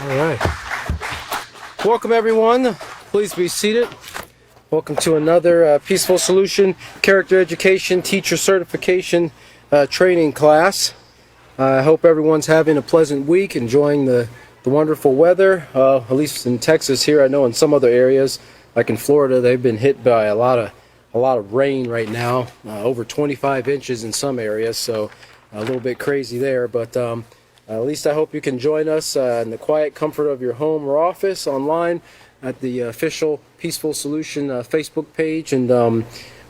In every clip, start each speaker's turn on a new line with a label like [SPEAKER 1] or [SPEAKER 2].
[SPEAKER 1] All right. Welcome, everyone. Please be seated. Welcome to another Peaceful Solution Character Education Teacher Certification training class. I hope everyone's having a pleasant week, enjoying the wonderful weather, at least in Texas here. I know in some other areas, like in Florida, they've been hit by a lot of rain right now, over 25 inches in some areas, so a little bit crazy there. But at least I hope you can join us in the quiet comfort of your home or office, online at the official Peaceful Solution Facebook page. And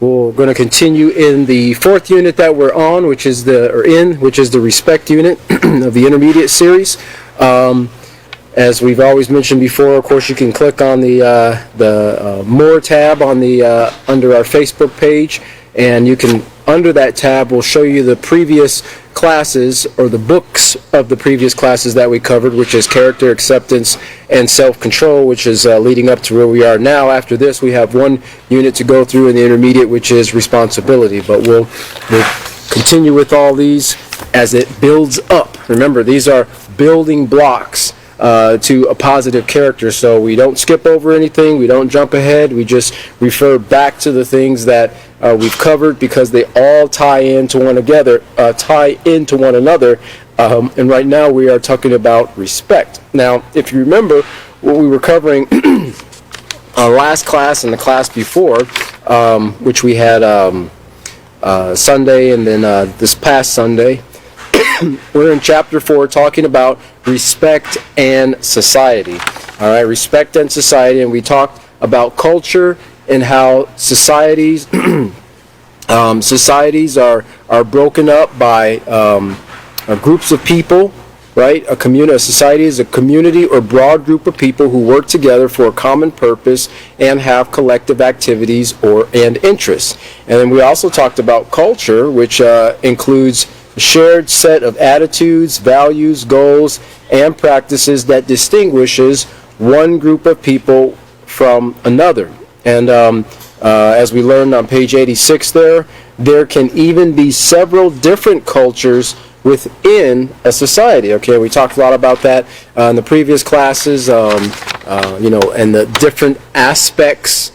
[SPEAKER 1] we're going to continue in the fourth unit that we're on, which is the respect unit of the intermediate series. As we've always mentioned before, of course, you can click on the More tab on the under our Facebook page, and you can, under that tab, will show you the previous classes or the books of the previous classes that we covered, which is Character, Acceptance, and Self-Control, which is leading up to where we are now. After this, we have one unit to go through in the intermediate, which is Responsibility. But we'll continue with all these as it builds up. Remember, these are building blocks to a positive character, so we don't skip over anything, we don't jump ahead, we just refer back to the things that we've covered, because they all tie into one another. And right now we are talking about respect. Now, if you remember what we were covering last class and the class before, which we had Sunday and then this past Sunday, we're in chapter 4 talking about respect and society. All right, respect and society, and we talked about culture and how societies are broken up by groups of people, right? A society is a community or broad group of people who work together for a common purpose and have collective activities and interests. And then we also talked about culture, which includes a shared set of attitudes, values, goals, and practices that distinguishes one group of people from another. And as we learned on page 86 there can even be several different cultures within a society. Okay, we talked a lot about that in the previous classes, and the different aspects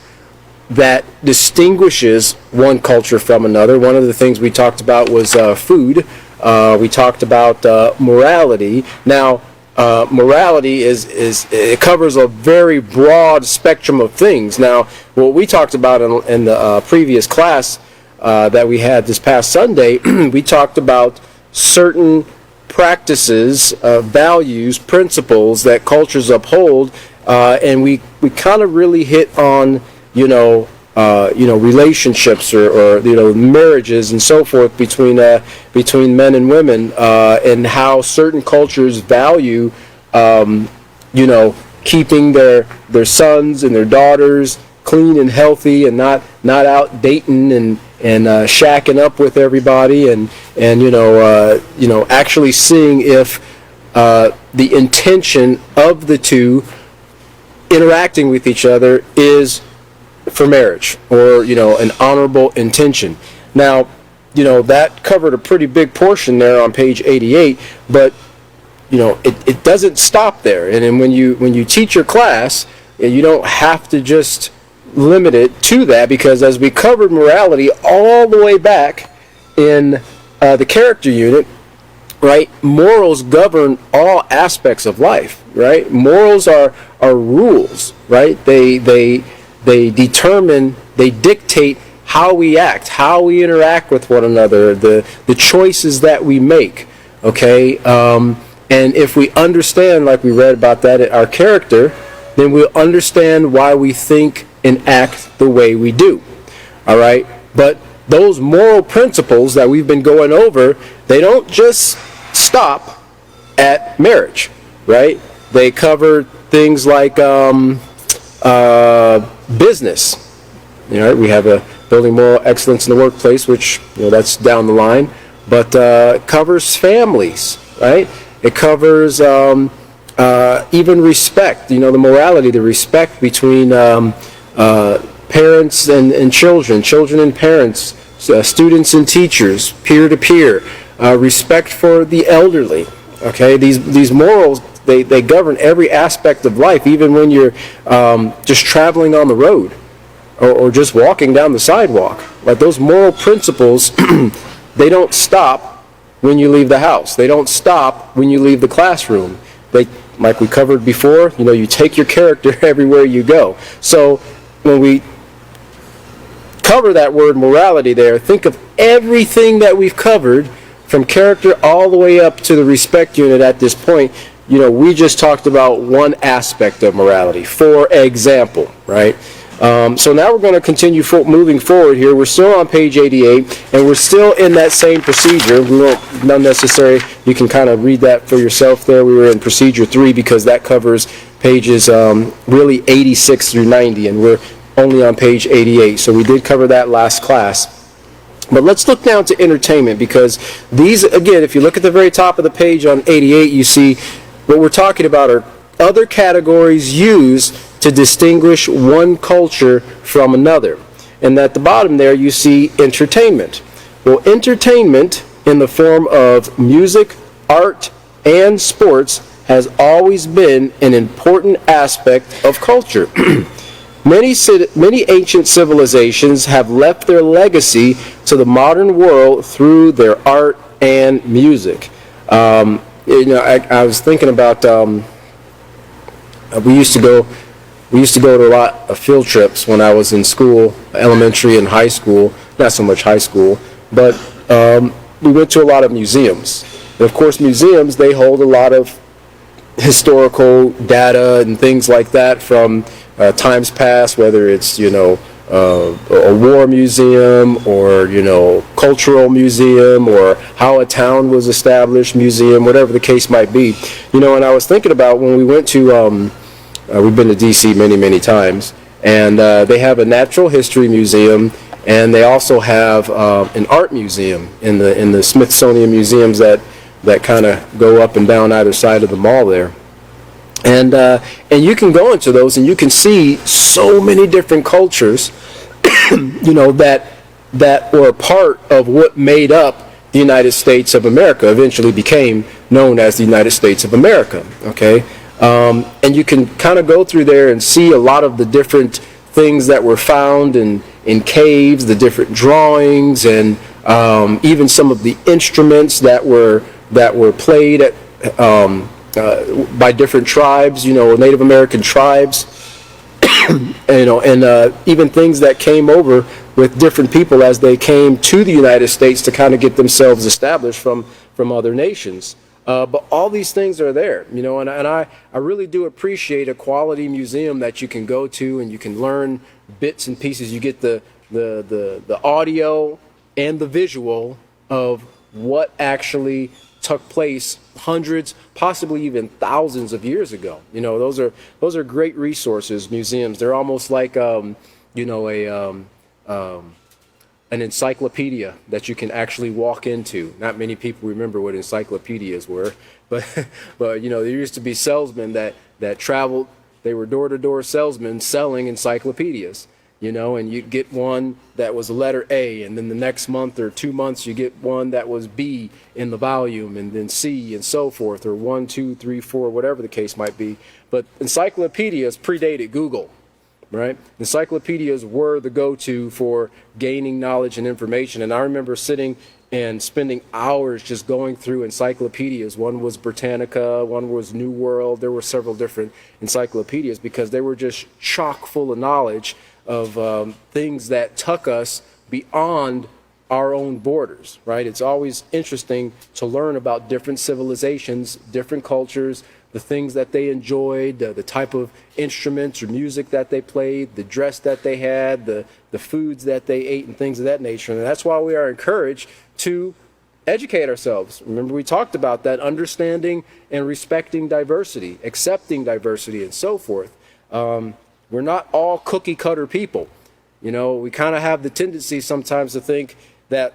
[SPEAKER 1] that distinguishes one culture from another. One of the things we talked about was food. We talked about morality. Now, morality it covers a very broad spectrum of things. Now, what we talked about in the previous class that we had this past Sunday, we talked about certain practices, values, principles that cultures uphold, and we kind of really hit on relationships or marriages and so forth between men and women, and how certain cultures value keeping their sons and their daughters clean and healthy and not out dating and shacking up with everybody, and actually seeing if the intention of the two interacting with each other is for marriage, or an honorable intention. Now, that covered a pretty big portion there on page 88, but it doesn't stop there. And then when you teach your class, you don't have to just limit it to that, because as we covered morality all the way back in the character unit, right, morals govern all aspects of life, right? Morals are rules, right? They dictate how we act, how we interact with one another, the choices that we make, okay? And if we understand, like we read about that in our character, then we'll understand why we think and act the way we do, all right? But those moral principles that we've been going over, they don't just stop at marriage, right? They cover things like business. We have a building moral excellence in the workplace, which that's down the line, but it covers families, right? It covers even respect. The morality, the respect between parents and children and parents, students and teachers, peer to peer, respect for the elderly. Okay, these morals they govern every aspect of life, even when you're just traveling on the road or just walking down the sidewalk. Like those moral principles, they don't stop when you leave the house. They don't stop when you leave the classroom. They, like we covered before, you take your character everywhere you go. So when we cover that word morality there, think of everything that we've covered from character all the way up to the respect unit at this point. We just talked about one aspect of morality, for example, right? So now we're going to continue moving forward here. We're still on page 88, and we're still in that same procedure. We won't, not necessary, you can kind of read that for yourself there. We were in procedure 3 because that covers pages really 86 through 90, and we're only on page 88. So we did cover that last class. But let's look down to entertainment, because these, again, if you look at the very top of the page on 88, you see what we're talking about are other categories used to distinguish one culture from another. And at the bottom there, you see entertainment. Well, entertainment in the form of music, art, and sports has always been an important aspect of culture. Many ancient civilizations have left their legacy to the modern world through their art and music. I was thinking about we used to go to a lot of field trips when I was in school, elementary and high school. Not so much high school, but we went to a lot of museums. And of course, museums, they hold a lot of historical data and things like that from times past, whether it's a war museum or cultural museum or how a town was established museum, whatever the case might be. And I was thinking about when we went to we've been to DC many times, and they have a natural history museum, and they also have an art museum in the Smithsonian museums that kind of go up and down either side of the mall there. And you can go into those and you can see so many different cultures, that were a part of what made up the United States of America, eventually became known as the United States of America, okay? And you can kind of go through there and see a lot of the different things that were found in caves, the different drawings, and even some of the instruments that were played at by different tribes, Native American tribes, and even things that came over with different people as they came to the United States to kind of get themselves established from other nations. But all these things are there, and I really do appreciate a quality museum that you can go to and you can learn bits and pieces. You get the audio and the visual of what actually took place hundreds, possibly even thousands of years ago. Those are great resources, museums. They're almost like an encyclopedia that you can actually walk into. Not many people remember what encyclopedias were, but there used to be salesmen that traveled. They were door-to-door salesmen selling encyclopedias. And you'd get one that was a letter A, and then the next month or 2 months you get one that was B in the volume, and then C, and so forth, or 1, 2, 3, 4, whatever the case might be. But encyclopedias predated Google, right? Encyclopedias were the go-to for gaining knowledge and information. And I remember sitting and spending hours just going through encyclopedias. One was Britannica, one was New World. There were several different encyclopedias because they were just chock full of knowledge of things that took us beyond our own borders, right? It's always interesting to learn about different civilizations, different cultures, the things that they enjoyed, the type of instruments or music that they played, the dress that they had, the foods that they ate, and things of that nature. And that's why we are encouraged to educate ourselves. Remember, we talked about that, understanding and respecting diversity, accepting diversity, and so forth. We're not all cookie cutter people. We kind of have the tendency sometimes to think that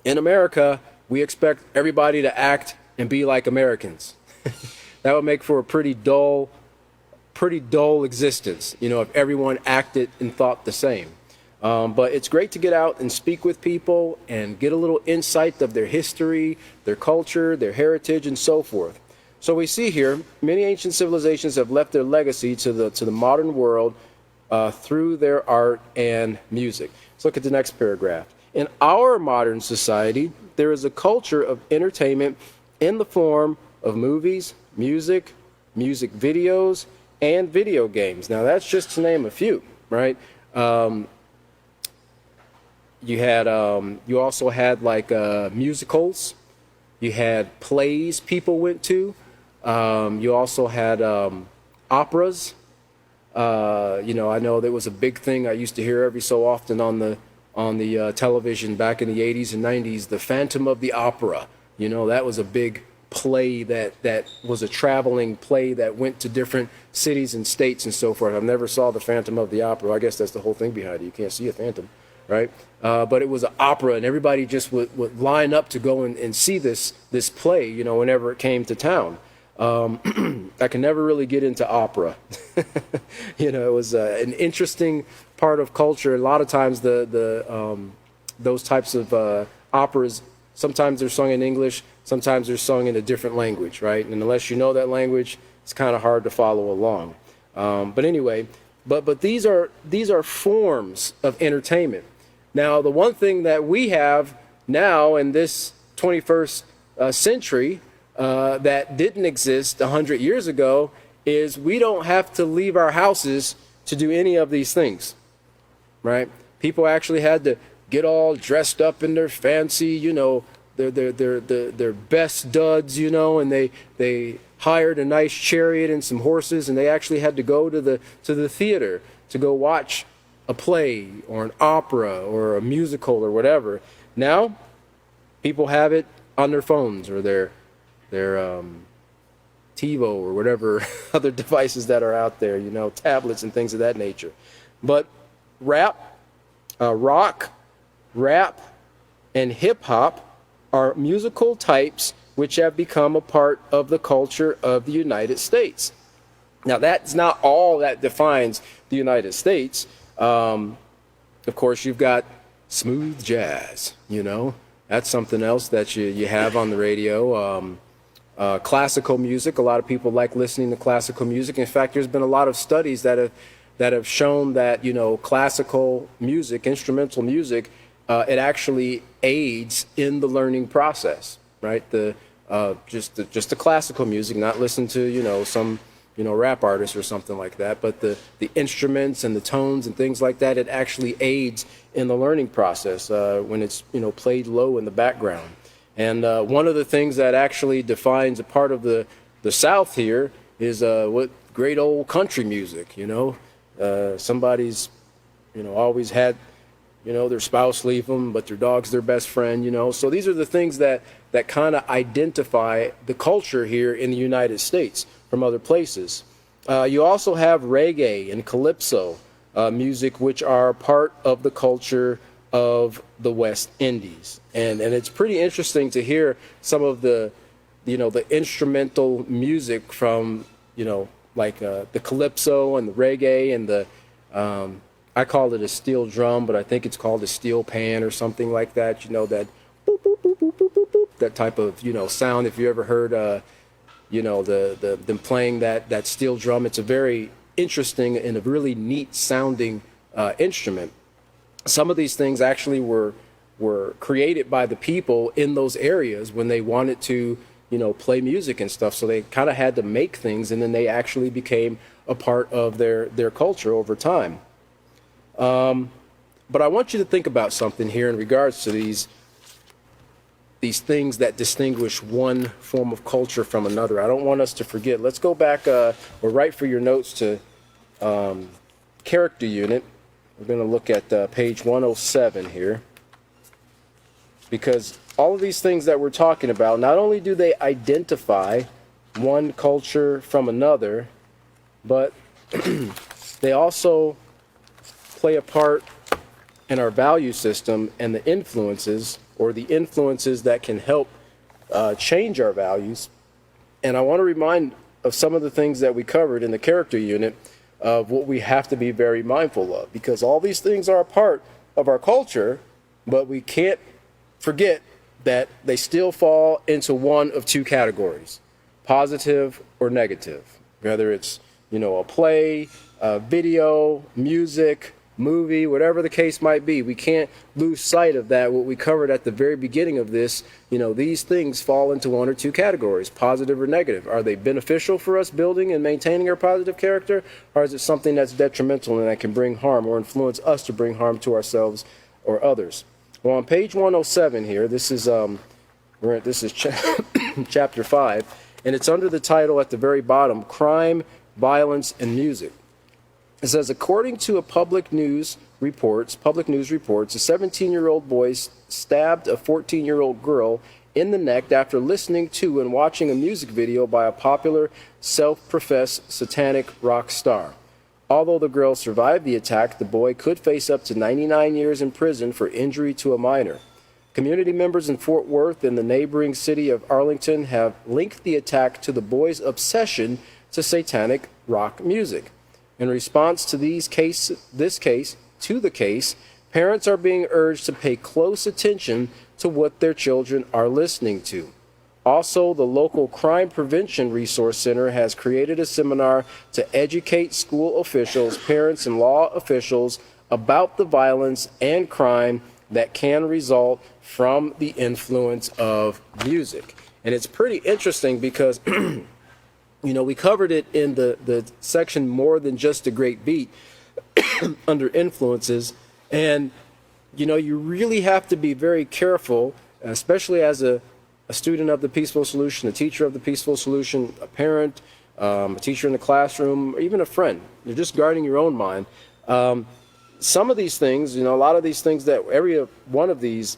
[SPEAKER 1] in America, we expect everybody to act and be like Americans. That would make for a pretty dull existence, if everyone acted and thought the same. But it's great to get out and speak with people and get a little insight of their history, their culture, their heritage, and so forth. So we see here, many ancient civilizations have left their legacy to the modern world through their art and music. Let's look at the next paragraph. In our modern society, there is a culture of entertainment in the form of movies, music videos, and video games. Now that's just to name a few, right? You also had like musicals. You had plays people went to. You also had operas. I know there was a big thing I used to hear every so often on the television back in the 80s and 90s, the Phantom of the Opera. That was a big play that was a traveling play that went to different cities and states and so forth. I never saw the Phantom of the Opera. I guess that's the whole thing behind it. You can't see a phantom, right? But it was an opera, and everybody just would line up to go and see this play, whenever it came to town. I can never really get into opera. It was an interesting part of culture. A lot of times those types of operas, sometimes they're sung in English, sometimes they're sung in a different language, right? And unless you know that language, it's kind of hard to follow along. But anyway, but these are forms of entertainment. Now, the one thing that we have now in this 21st century that didn't exist 100 years ago is we don't have to leave our houses to do any of these things, right? People actually had to get all dressed up in their fancy, their best duds, and they hired a nice chariot and some horses, and they actually had to go to the theater to go watch a play or an opera or a musical or whatever. Now, people have it on their phones or their TiVo or whatever other devices that are out there, tablets and things of that nature. But rock, rap, and hip-hop are musical types which have become a part of the culture of the United States. Now, that's not all that defines the United States. Of course, you've got smooth jazz, That's something else that you have on the radio. Classical music, a lot of people like listening to classical music. In fact, there's been a lot of studies that have shown that, classical music, instrumental music, it actually aids in the learning process, right? Just the classical music, not listen to, some rap artist or something like that, but the instruments and the tones and things like that, it actually aids in the learning process when it's played low in the background. And one of the things that actually defines a part of the South here is what great old country music. Somebody's always had their spouse leave them, but their dog's their best friend. So these are the things that kind of identify the culture here in the United States from other places. You also have reggae and calypso music, which are part of the culture of the West Indies. And it's pretty interesting to hear some of the instrumental music from, like the calypso and the reggae and the, I call it a steel drum, but I think it's called a steel pan or something like that, that boop, boop, boop, boop, boop, boop, boop, that type of, sound. If you ever heard, them playing that steel drum, it's a very interesting and a really neat sounding instrument. Some of these things actually were created by the people in those areas when they wanted to, play music and stuff. So they kind of had to make things, and then they actually became a part of their culture over time. But I want you to think about something here in regards to these things that distinguish one form of culture from another. I don't want us to forget. Let's go back or write for your notes to character unit. We're going to look at page 107 here, because all of these things that we're talking about, not only do they identify one culture from another, but they also play a part in our value system and the influences that can help change our values. And I want to remind of some of the things that we covered in the character unit of what we have to be very mindful of, because all these things are a part of our culture, but we can't forget that they still fall into one of two categories: positive or negative, whether it's, a play, a video, music, movie, whatever the case might be. We can't lose sight of that. What we covered at the very beginning of this, these things fall into one or two categories, positive or negative. Are they beneficial for us building and maintaining our positive character, or is it something that's detrimental and that can bring harm or influence us to bring harm to ourselves or others? Well, on page 107 here, this is chapter 5, and it's under the title at the very bottom, Crime, Violence, and Music. It says, according to public news reports, a 17-year-old boy stabbed a 14-year-old girl in the neck after listening to and watching a music video by a popular self-professed satanic rock star. Although the girl survived the attack, the boy could face up to 99 years in prison for injury to a minor. Community members in Fort Worth and the neighboring city of Arlington have linked the attack to the boy's obsession to satanic rock music. In response to the case, parents are being urged to pay close attention to what their children are listening to. Also, the local Crime Prevention Resource Center has created a seminar to educate school officials, parents, and law officials about the violence and crime that can result from the influence of music. And it's pretty interesting because we covered it in the section More Than Just a Great Beat under influences. And, you really have to be very careful, especially as a student of the Peaceful Solution, a teacher of the Peaceful Solution, a parent, a teacher in the classroom, or even a friend. You're just guarding your own mind. Some of these things, a lot of these things that every one of these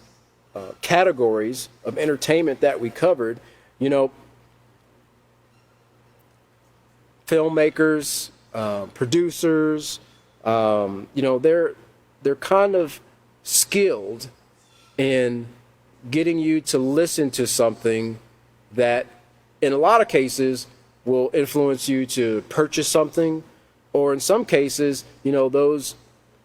[SPEAKER 1] categories of entertainment that we covered, filmmakers, producers, they're kind of skilled in getting you to listen to something that in a lot of cases will influence you to purchase something, or in some cases, those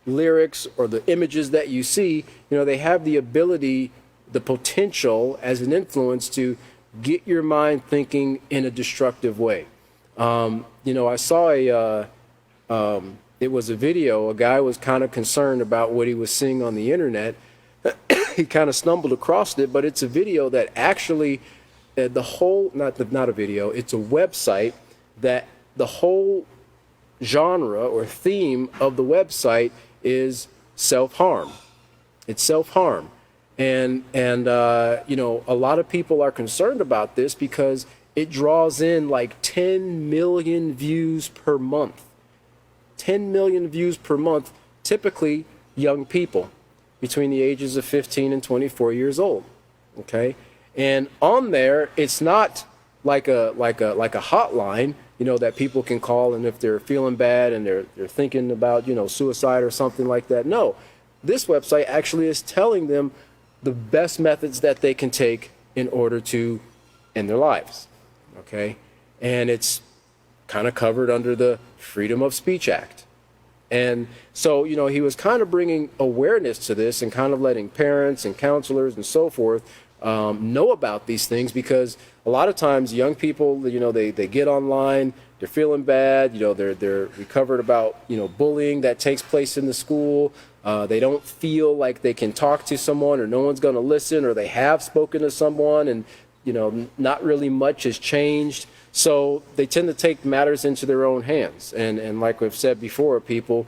[SPEAKER 1] lyrics or the images that you see, they have the ability, the potential as an influence to get your mind thinking in a destructive way. I saw it was a video. A guy was kind of concerned about what he was seeing on the internet. He kind of stumbled across it, but it's a video that actually, not a video, it's a website that the whole genre or theme of the website is self-harm. It's self-harm. And a lot of people are concerned about this because it draws in like 10 million views per month. 10 million views per month, typically young people between the ages of 15 and 24 years old. Okay? And on there, it's not like a hotline, that people can call, and if they're feeling bad and they're thinking about, suicide or something like that. No. This website actually is telling them the best methods that they can take in order to end their lives. Okay? And it's kind of covered under the Freedom of Speech Act. And so, he was kind of bringing awareness to this and kind of letting parents and counselors and so forth know about these things, because a lot of times young people, they get online, they're feeling bad, they're recovered about, bullying that takes place in the school. They don't feel like they can talk to someone, or no one's going to listen, or they have spoken to someone and, not really much has changed. So they tend to take matters into their own hands. And like we've said before, people,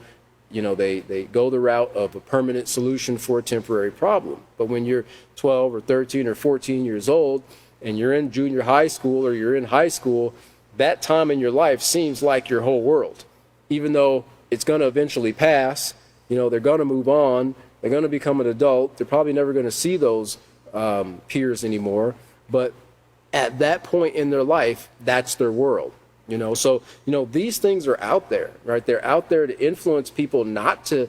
[SPEAKER 1] they go the route of a permanent solution for a temporary problem. But when you're 12 or 13 or 14 years old and you're in junior high school or you're in high school, that time in your life seems like your whole world. Even though it's going to eventually pass, they're going to move on, they're going to become an adult, they're probably never going to see those peers anymore. But at that point in their life, that's their world. So these things are out there, right? They're out there to influence people, not to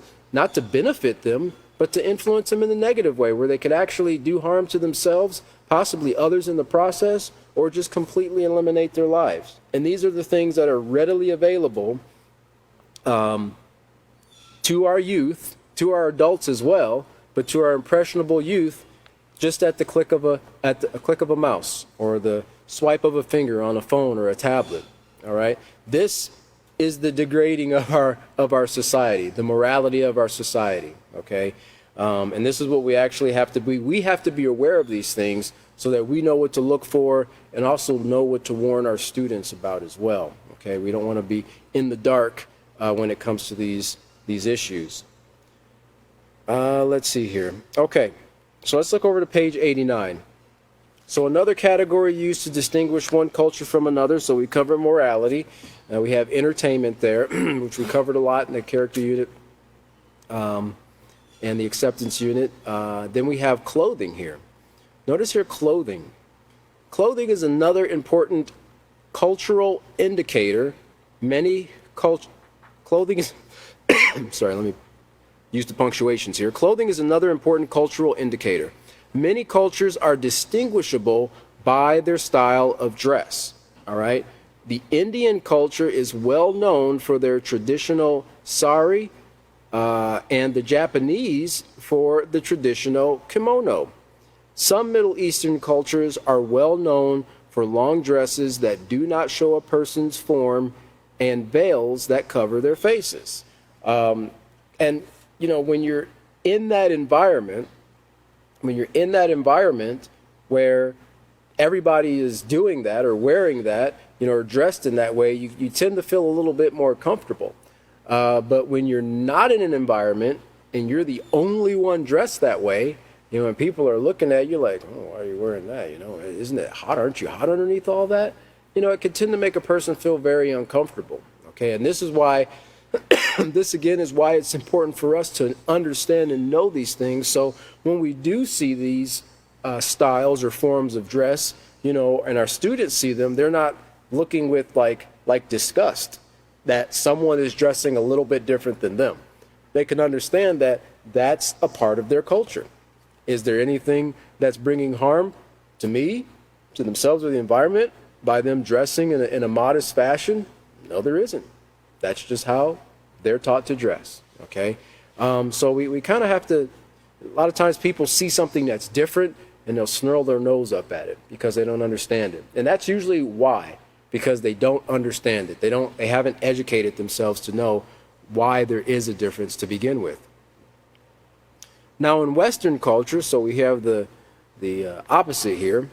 [SPEAKER 1] benefit them, but to influence them in a negative way, where they could actually do harm to themselves, possibly others in the process, or just completely eliminate their lives. And these are the things that are readily available to our youth, to our adults as well, but to our impressionable youth, just at the click of a mouse or the swipe of a finger on a phone or a tablet. All right, this is the degrading of our society, the morality of our society. Okay, and this is what we actually have to be. We have to be aware of these things so that we know what to look for and also know what to warn our students about as well. Okay, we don't want to be in the dark when it comes to these issues. Let's see here. Okay, so let's look over to page 89. So another category used to distinguish one culture from another. So we cover morality. We have entertainment there, which we covered a lot in the character unit and the acceptance unit. Then we have clothing here. Notice here clothing. Clothing is another important cultural indicator. Clothing is, sorry, let me use the punctuations here. Clothing is another important cultural indicator. Many cultures are distinguishable by their style of dress. All right. The Indian culture is well known for their traditional sari, and the Japanese for the traditional kimono. Some Middle Eastern cultures are well known for long dresses that do not show a person's form and veils that cover their faces. And, you know, when you're in that environment, where everybody is doing that or wearing that, you know, or dressed in that way, you tend to feel a little bit more comfortable. But when you're not in an environment and you're the only one dressed that way, you know, when people are looking at you like, oh, why are you wearing that? You know, isn't it hot? Aren't you hot underneath all that? You know, it can tend to make a person feel very uncomfortable. Okay, and this is why, this again is why it's important for us to understand and know these things. So when we do see these styles or forms of dress, you know, and our students see them, they're not looking with like disgust that someone is dressing a little bit different than them. They can understand that that's a part of their culture. Is there anything that's bringing harm to me, to themselves, or the environment by them dressing in a modest fashion? No, there isn't. That's just how they're taught to dress. Okay, so we kind of have to. A lot of times people see something that's different and they'll snarl their nose up at it because they don't understand it, and that's usually why. Because they don't understand it. They haven't educated themselves to know why there is a difference to begin with. Now in Western culture, so we have the opposite here.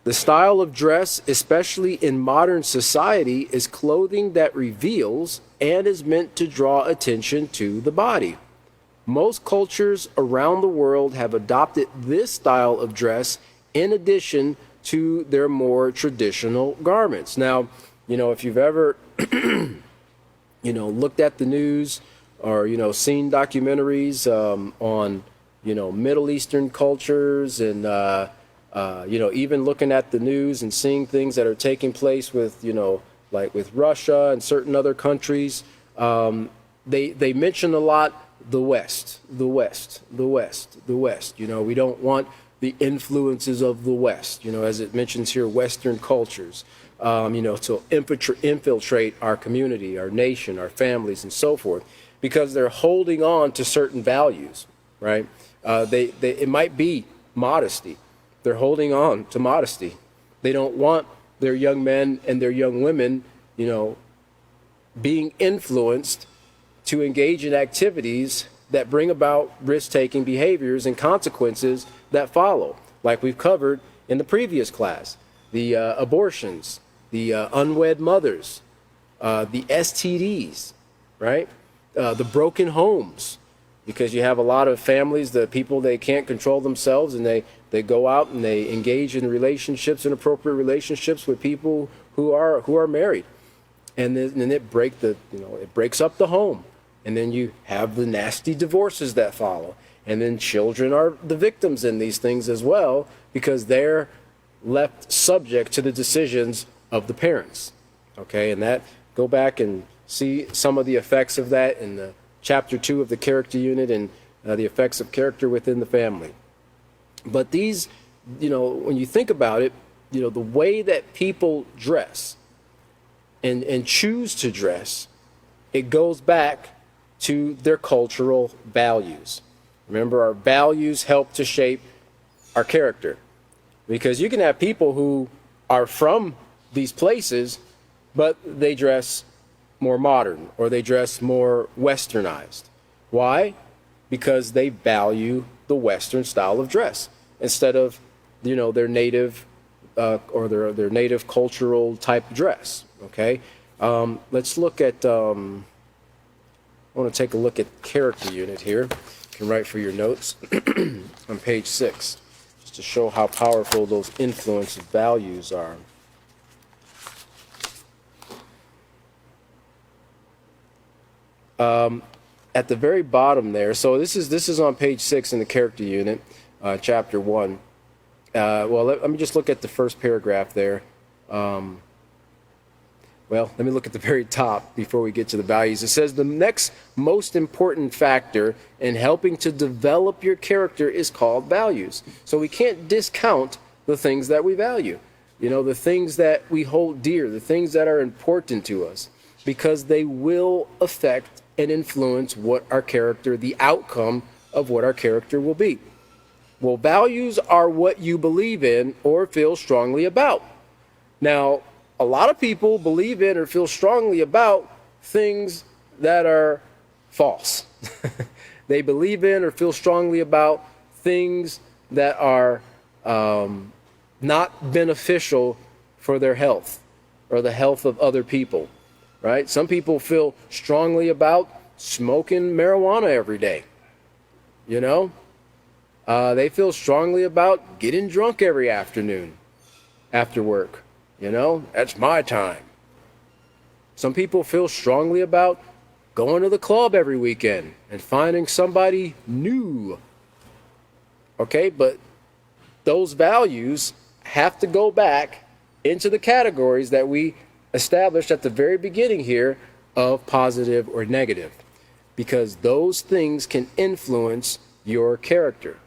[SPEAKER 1] The style of dress, especially in modern society, is clothing that reveals and is meant to draw attention to the body. Most cultures around the world have adopted this style of dress in addition to their more traditional garments. Now, you know, if you've ever, you know, looked at the news or, you know, seen documentaries on, you know, Middle Eastern cultures and, you know, even looking at the news and seeing things that are taking place with, you know, like with Russia and certain other countries, they mention a lot the West. You know, we don't want the influences of the West, you know, as it mentions here, Western cultures, you know, to infiltrate our community, our nation, our families, and so forth, because they're holding on to certain values, right? It might be modesty. They're holding on to modesty. They don't want their young men and their young women, you know, being influenced to engage in activities that bring about risk-taking behaviors and consequences that follow, like we've covered in the previous class. The abortions, the unwed mothers, the STDs, right? The broken homes, because you have a lot of families, the people, they can't control themselves, and they go out and they engage in relationships, inappropriate relationships with people who are married. And then it breaks up the home. And then you have the nasty divorces that follow. And then children are the victims in these things as well, because they're left subject to the decisions of the parents. Okay, and that, go back and see some of the effects of that in the chapter 2 of the character unit, and the effects of character within the family. But these, you know, when you think about it, you know, the way that people dress and choose to dress, it goes back to their cultural values. Remember, our values help to shape our character. Because you can have people who are from these places, but they dress more modern or they dress more westernized. Why? Because they value the Western style of dress instead of, their native or their native cultural type dress. Okay, let's look at. I want to take a look at character unit here. You can write for your notes on page 6, just to show how powerful those influence values are. At the very bottom there, so this is on page 6 in the character unit, chapter 1. Let me just look at the first paragraph there. Let me look at the very top before we get to the values. It says the next most important factor in helping to develop your character is called values. So we can't discount the things that we value, the things that we hold dear, the things that are important to us, because they will affect and influence what our character, the outcome of what our character will be. Well, values are what you believe in or feel strongly about. Now, a lot of people believe in or feel strongly about things that are false. They believe in or feel strongly about things that are not beneficial for their health or the health of other people, right? Some people feel strongly about smoking marijuana every day. They feel strongly about getting drunk every afternoon after work. That's my time. Some people feel strongly about going to the club every weekend and finding somebody new. Okay, but those values have to go back into the categories that we established at the very beginning here of positive or negative, because those things can influence your character.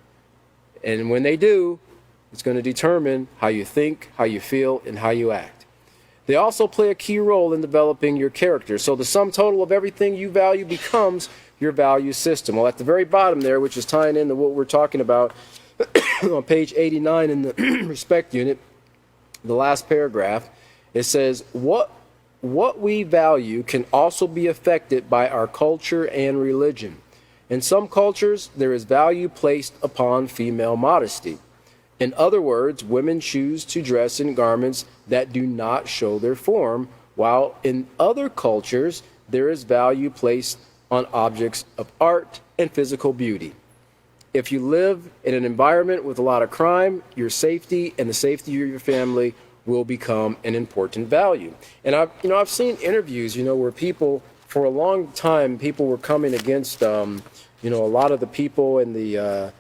[SPEAKER 1] And when they do, it's going to determine how you think, how you feel, and how you act. They also play a key role in developing your character. So the sum total of everything you value becomes your value system. Well, at the very bottom there, which is tying into what we're talking about on page 89 in the respect unit, the last paragraph, it says, what we value can also be affected by our culture and religion. In some cultures, there is value placed upon female modesty. In other words, women choose to dress in garments that do not show their form, while in other cultures, there is value placed on objects of art and physical beauty. If you live in an environment with a lot of crime, your safety and the safety of your family will become an important value. And I've seen interviews, where people, for a long time, people were coming against, a lot of the people in the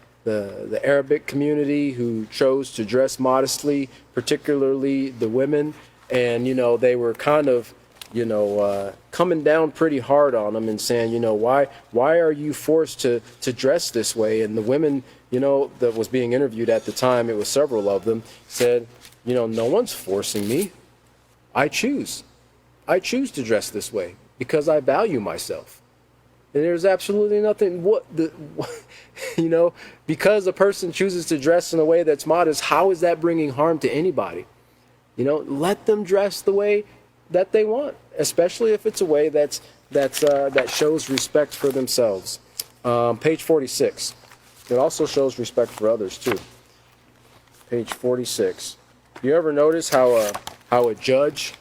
[SPEAKER 1] Arabic community who chose to dress modestly, particularly the women, and they were kind of coming down pretty hard on them and saying, why are you forced to dress this way? And the women, that was being interviewed at the time, it was several of them, said, no one's forcing me. I choose to dress this way because I value myself. And there's absolutely nothing, because a person chooses to dress in a way that's modest, how is that bringing harm to anybody? Let them dress the way that they want, especially if it's a way that shows respect for themselves. Page 46. It also shows respect for others too. Page 46. You ever notice how a judge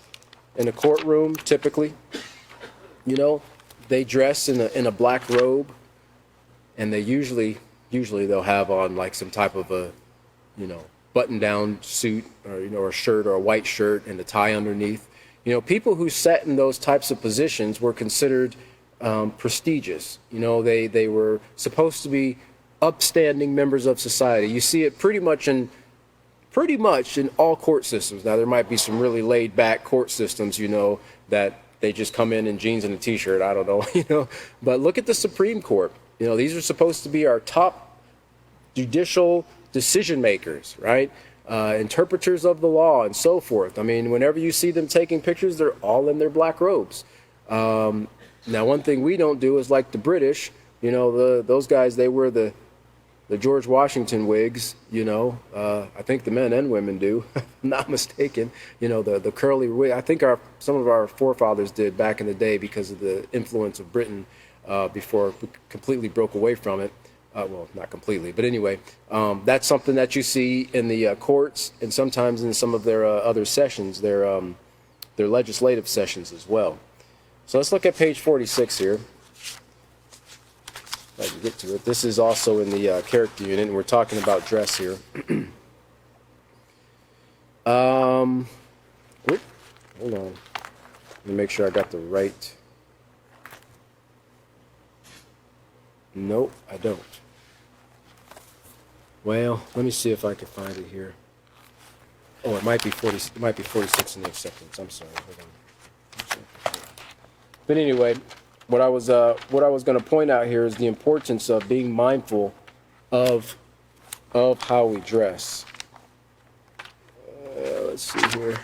[SPEAKER 1] in a courtroom typically, they dress in a black robe, and they usually they'll have on like some type of a button-down suit or a shirt or a white shirt and a tie underneath. People who sat in those types of positions were considered prestigious. They were supposed to be upstanding members of society. You see it pretty much in all court systems. Now, there might be some really laid-back court systems, that they just come in jeans and a t-shirt. I don't know, But look at the Supreme Court. These are supposed to be our top judicial decision makers, right? Interpreters of the law and so forth. I mean, whenever you see them taking pictures, they're all in their black robes. Now, one thing we don't do is like the British. Those guys, they wear the the George Washington wigs, I think the men and women do, if I'm not mistaken, the curly wig. I think some of our forefathers did back in the day because of the influence of Britain before we completely broke away from it. Well, not completely, but anyway, that's something that you see in the courts and sometimes in some of their other sessions, their legislative sessions as well. So let's look at page 46 here. As you get to it, this is also in the character unit, and we're talking about dress here. Hold on. Let me make sure I got the right. Nope, I don't. Well, let me see if I can find it here. Oh, it might be 40. It might be 46 in the acceptance. I'm sorry. Hold on. But anyway, what I was going to point out here is the importance of being mindful of how we dress. Let's see here.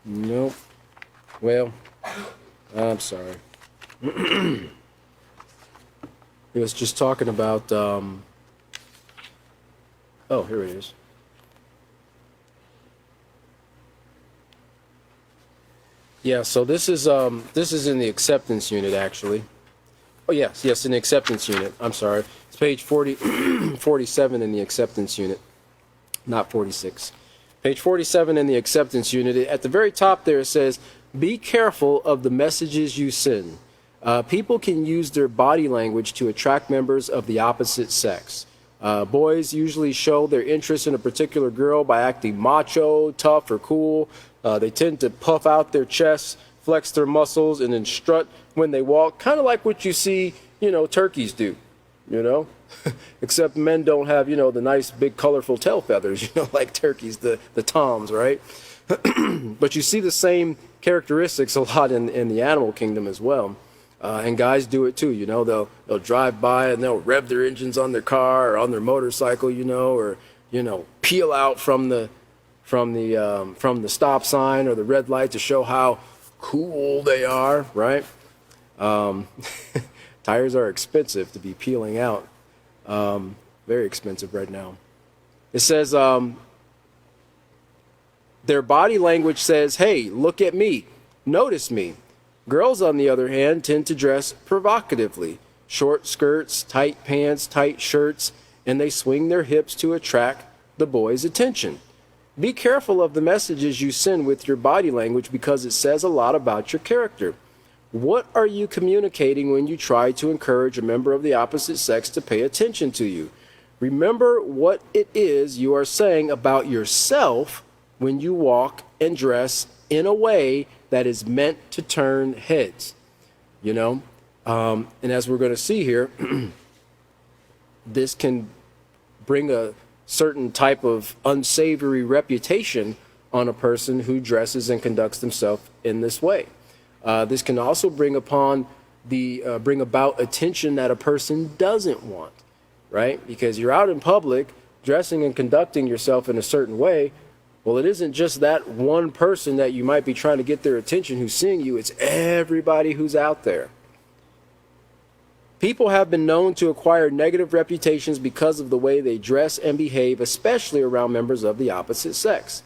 [SPEAKER 1] Nope. Well, I'm sorry. It was just talking about. Oh, here it is. Yeah, so this is in the acceptance unit actually. Oh yes, in the acceptance unit. I'm sorry. It's page 47 in the acceptance unit, not 46. Page 47 in the acceptance unit. At the very top there it says, "Be careful of the messages you send. People can use their body language to attract members of the opposite sex. Boys usually show their interest in a particular girl by acting macho, tough, or cool. They tend to puff out their chests, flex their muscles, and then strut when they walk, kind of like what you see, turkeys do, Except men don't have, the nice, big, colorful tail feathers, like turkeys, the toms, right? But you see the same characteristics a lot in the animal kingdom as well. And guys do it too, they'll drive by and they'll rev their engines on their car or on their motorcycle, or peel out from the stop sign or the red light to show how cool they are, right? Tires are expensive to be peeling out, very expensive right now. It says their body language says, "Hey, look at me, notice me." Girls, on the other hand, tend to dress provocatively. Short skirts, tight pants, tight shirts, and they swing their hips to attract the boys' attention. Be careful of the messages you send with your body language because it says a lot about your character. What are you communicating when you try to encourage a member of the opposite sex to pay attention to you? Remember what it is you are saying about yourself when you walk and dress in a way that is meant to turn heads, and as we're going to see here, this can bring a certain type of unsavory reputation on a person who dresses and conducts themselves in this way. This can also bring about attention that a person doesn't want, right? Because you're out in public dressing and conducting yourself in a certain way. Well, it isn't just that one person that you might be trying to get their attention who's seeing you. It's everybody who's out there. People have been known to acquire negative reputations because of the way they dress and behave, especially around members of the opposite sex.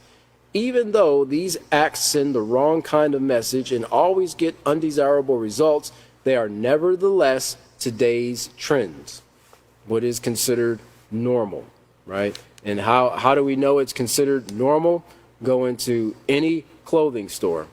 [SPEAKER 1] Even though these acts send the wrong kind of message and always get undesirable results, they are nevertheless today's trends. What is considered normal, right? And how do we know it's considered normal? Go into any clothing store,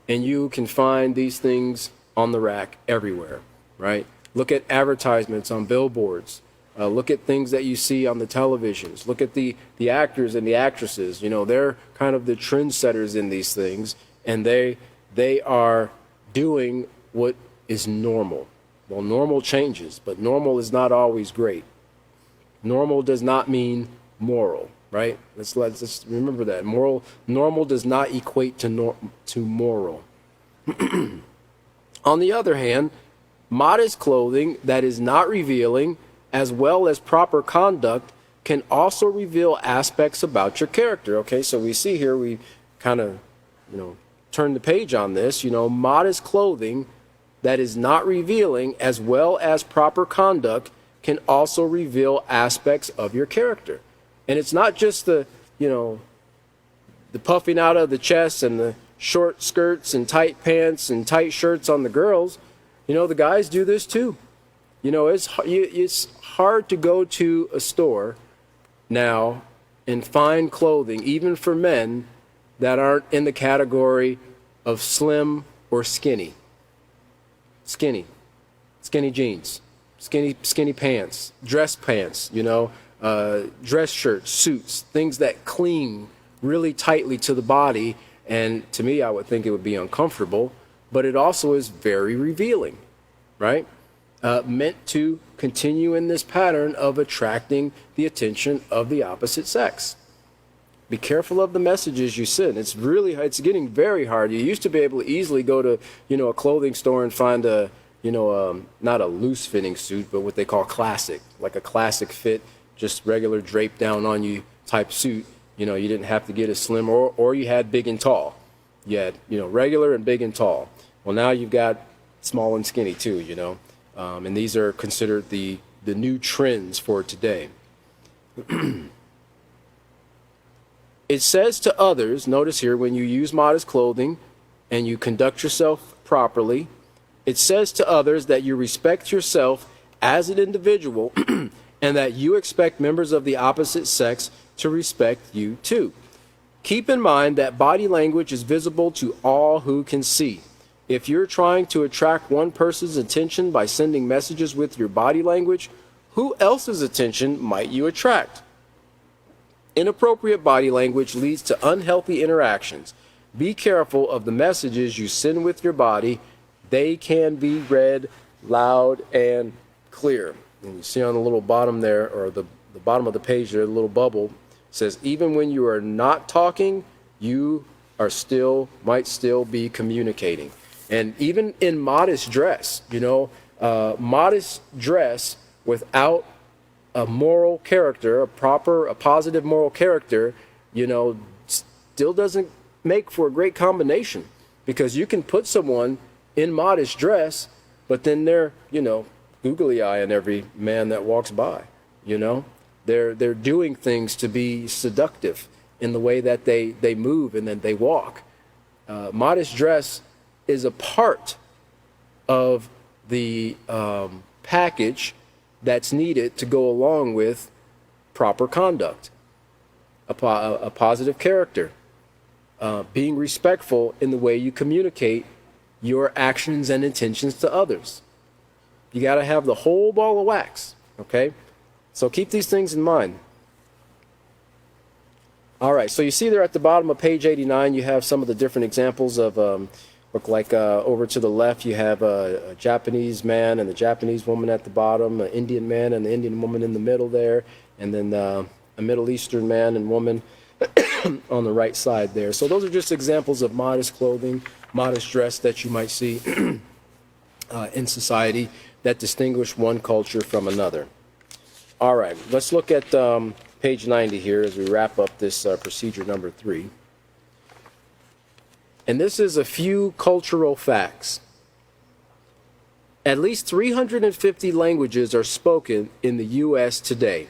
[SPEAKER 1] and you can find these things on the rack everywhere, right? Look at advertisements on billboards. Look at things that you see on the televisions. Look at the actors and the actresses. They're kind of the trendsetters in these things, and they are doing what is normal. Well, normal changes, but normal is not always great. Normal does not mean moral, right? Let's remember that. Normal does not equate to moral. On the other hand, modest clothing that is not revealing, as well as proper conduct, can also reveal aspects about your character. Okay, so we see here, we kind of, turn the page on this. Modest clothing that is not revealing as well as proper conduct can also reveal aspects of your character. And it's not just the puffing out of the chest and the short skirts and tight pants and tight shirts on the girls. The guys do this too. It's hard to go to a store now and find clothing, even for men, that aren't in the category of slim or skinny. Skinny jeans, skinny pants, dress pants, dress shirts, suits, things that cling really tightly to the body. And to me, I would think it would be uncomfortable, but it also is very revealing, right? Meant to continue in this pattern of attracting the attention of the opposite sex. Be careful of the messages you send. It's getting very hard. You used to be able to easily go to, a clothing store and find a, not a loose fitting suit, but what they call classic, like a classic fit, just regular draped down on you type suit. You didn't have to get a slim or you had big and tall. You had, regular and big and tall. Well, now you've got small and skinny too, and these are considered the new trends for today. It says to others, notice here, when you use modest clothing and you conduct yourself properly, it says to others that you respect yourself as an individual and that you expect members of the opposite sex to respect you too. Keep in mind that body language is visible to all who can see. If you're trying to attract one person's attention by sending messages with your body language, who else's attention might you attract? Inappropriate body language leads to unhealthy interactions. Be careful of the messages you send with your body. They can be read loud and clear. And you see on the little bottom there, or the bottom of the page there, the little bubble says, even when you are not talking, you might still be communicating. And even in modest dress, modest dress without a moral character, a positive moral character, still doesn't make for a great combination, because you can put someone in modest dress, but then they're, googly eyeing every man that walks by, They're doing things to be seductive in the way that they move and then they walk. Modest dress is a part of the package that's needed to go along with proper conduct, a positive character, being respectful in the way you communicate your actions and intentions to others. You got to have the whole ball of wax, okay? So keep these things in mind. All right, so you see there at the bottom of page 89, you have some of the different examples of, over to the left, you have a Japanese man and the Japanese woman at the bottom, an Indian man and the Indian woman in the middle there, and then a Middle Eastern man and woman on the right side there. So those are just examples of modest clothing, modest dress that you might see in society that distinguish one culture from another. All right, let's look at page 90 here as we wrap up this procedure number 3. And this is a few cultural facts. At least 350 languages are spoken in the U.S. today,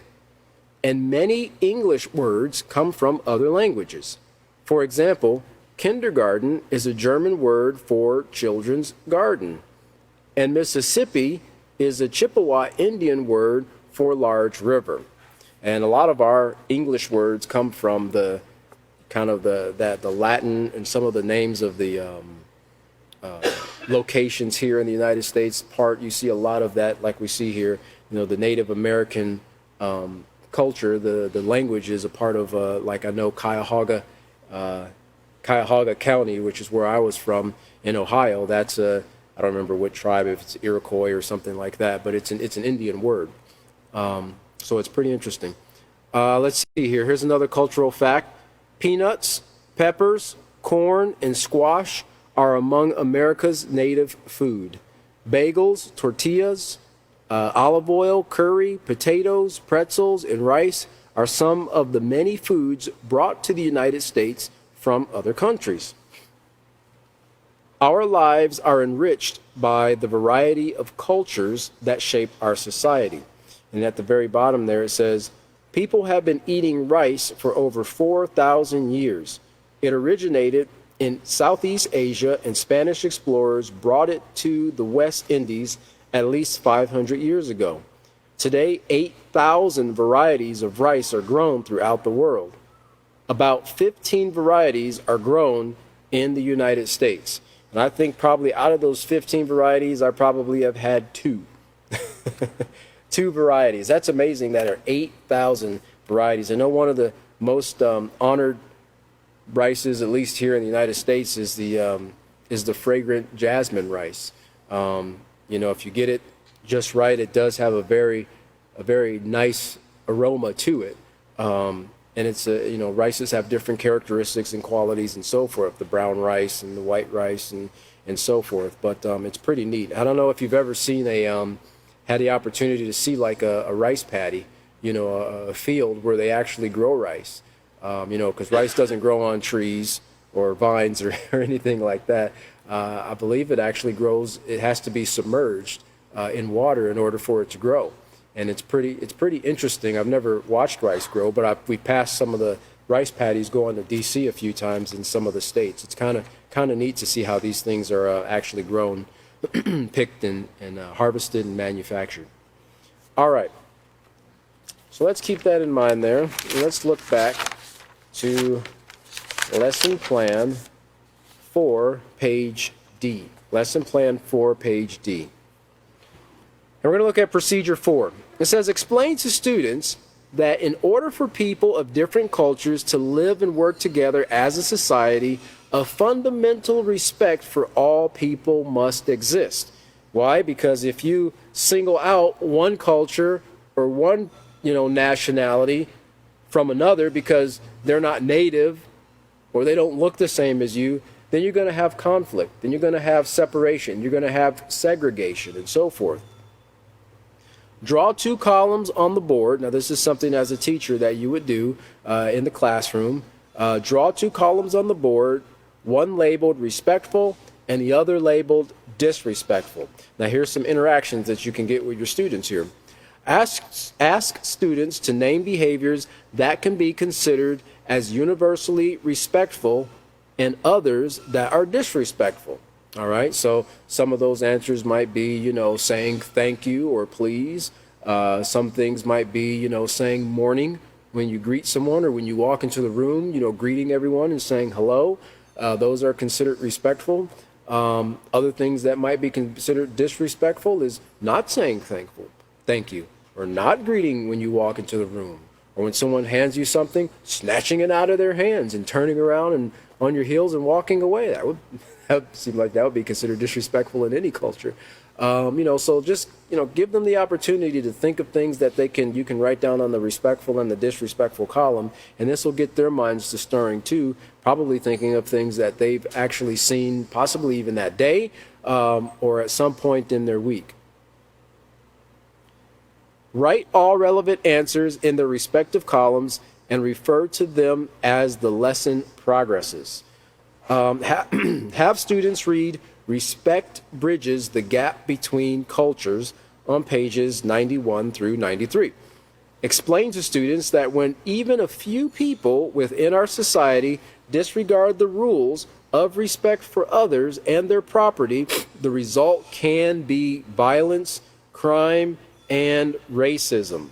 [SPEAKER 1] and many English words come from other languages. For example, kindergarten is a German word for children's garden, and Mississippi is a Chippewa Indian word for large river. And a lot of our English words come from the Latin and some of the names of the locations here in the United States. You see a lot of that, like we see here, the Native American culture. The language is a part of, like I know Cuyahoga County, which is where I was from in Ohio. That's I don't remember what tribe, if it's Iroquois or something like that, but it's an Indian word. So it's pretty interesting. Let's see here. Here's another cultural fact. Peanuts, peppers, corn, and squash are among America's native food. Bagels, tortillas, olive oil, curry, potatoes, pretzels, and rice are some of the many foods brought to the United States from other countries. Our lives are enriched by the variety of cultures that shape our society. And at the very bottom there it says, people have been eating rice for over 4,000 years. It originated in Southeast Asia, and Spanish explorers brought it to the West Indies at least 500 years ago. Today, 8,000 varieties of rice are grown throughout the world. About 15 varieties are grown in the United States. And I think probably out of those 15 varieties, I probably have had two. Two varieties. That's amazing that there are 8,000 varieties. I know one of the most honored rices, at least here in the United States, is the fragrant jasmine rice. You know, if you get it just right, it does have a very nice aroma to it. And it's you know, rices have different characteristics and qualities and so forth. The brown rice and the white rice and so forth. But it's pretty neat. I don't know if you've ever seen had the opportunity to see like a rice paddy, you know, a field where they actually grow rice. You know, because rice doesn't grow on trees or vines or anything like that. I believe it actually grows. It has to be submerged in water in order for it to grow. And it's pretty interesting. I've never watched rice grow, but we passed some of the rice paddies going to D.C. a few times in some of the states. It's kind of neat to see how these things are actually grown, picked and harvested and manufactured. All right. So let's keep that in mind there. And let's look back to lesson plan 4, page D. Lesson plan 4, page D. And we're going to look at procedure 4. It says, explain to students that in order for people of different cultures to live and work together as a society, a fundamental respect for all people must exist. Why? Because if you single out one culture or one, you know, nationality from another because they're not native or they don't look the same as you, then you're going to have conflict, then you're going to have separation, you're going to have segregation and so forth. Draw 2 columns on the board. Now this is something as a teacher that you would do in the classroom. Draw 2 columns on the board, one labeled respectful and the other labeled disrespectful. Now here's some interactions that you can get with your students here. Ask students to name behaviors that can be considered as universally respectful and others that are disrespectful. All right, so some of those answers might be, you know, saying thank you or please. Some things might be, you know, saying morning when you greet someone or when you walk into the room, you know, greeting everyone and saying hello. Those are considered respectful. Other things that might be considered disrespectful is not saying thank you, or not greeting when you walk into the room, or when someone hands you something, snatching it out of their hands and turning around and on your heels and walking away. That would seem like that would be considered disrespectful in any culture. You know, so just, you know, give them the opportunity to think of things that you can write down on the respectful and the disrespectful column, and this will get their minds to stirring too, probably thinking of things that they've actually seen, possibly even that day, or at some point in their week. Write all relevant answers in their respective columns and refer to them as the lesson progresses. Have students read Respect Bridges the Gap Between Cultures on pages 91 through 93. Explain to students that when even a few people within our society disregard the rules of respect for others and their property, the result can be violence, crime, and racism.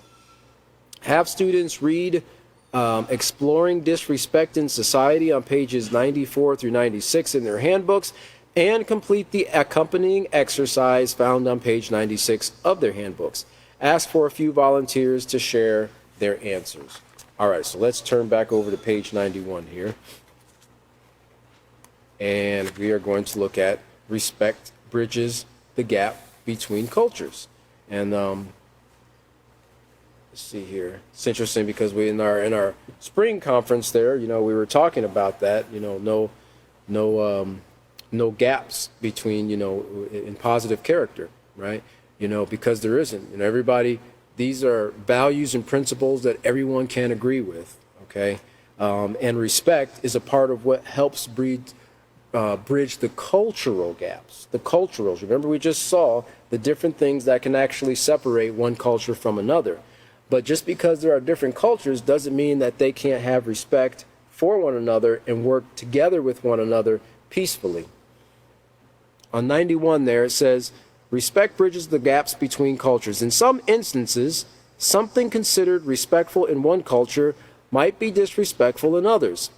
[SPEAKER 1] Have students read Exploring Disrespect in Society on pages 94 through 96 in their handbooks, and complete the accompanying exercise found on page 96 of their handbooks. Ask for a few volunteers to share their answers. All right, so let's turn back over to page 91 here. And we are going to look at Respect Bridges the Gap Between Cultures. And let's see here. It's interesting because we in our spring conference there, you know, we were talking about that, you know, no gaps between, you know, in positive character, right? You know, because there isn't. You know, everybody, these are values and principles that everyone can agree with, okay? And respect is a part of what helps breed bridge the cultural gaps. The culturals. Remember, we just saw the different things that can actually separate one culture from another. But just because there are different cultures doesn't mean that they can't have respect for one another and work together with one another peacefully. On 91 there, it says, respect bridges the gaps between cultures. In some instances, something considered respectful in one culture might be disrespectful in others.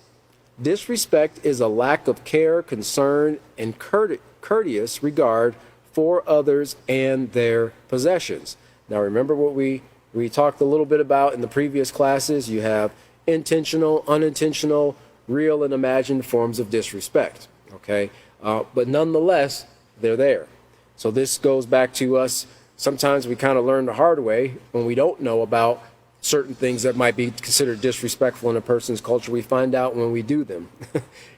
[SPEAKER 1] Disrespect is a lack of care, concern, and courteous regard for others and their possessions. Now remember what we talked a little bit about in the previous classes. You have intentional, unintentional, real, and imagined forms of disrespect. Okay? But nonetheless, they're there. So this goes back to us. Sometimes we kind of learn the hard way when we don't know about certain things that might be considered disrespectful in a person's culture. We find out when we do them.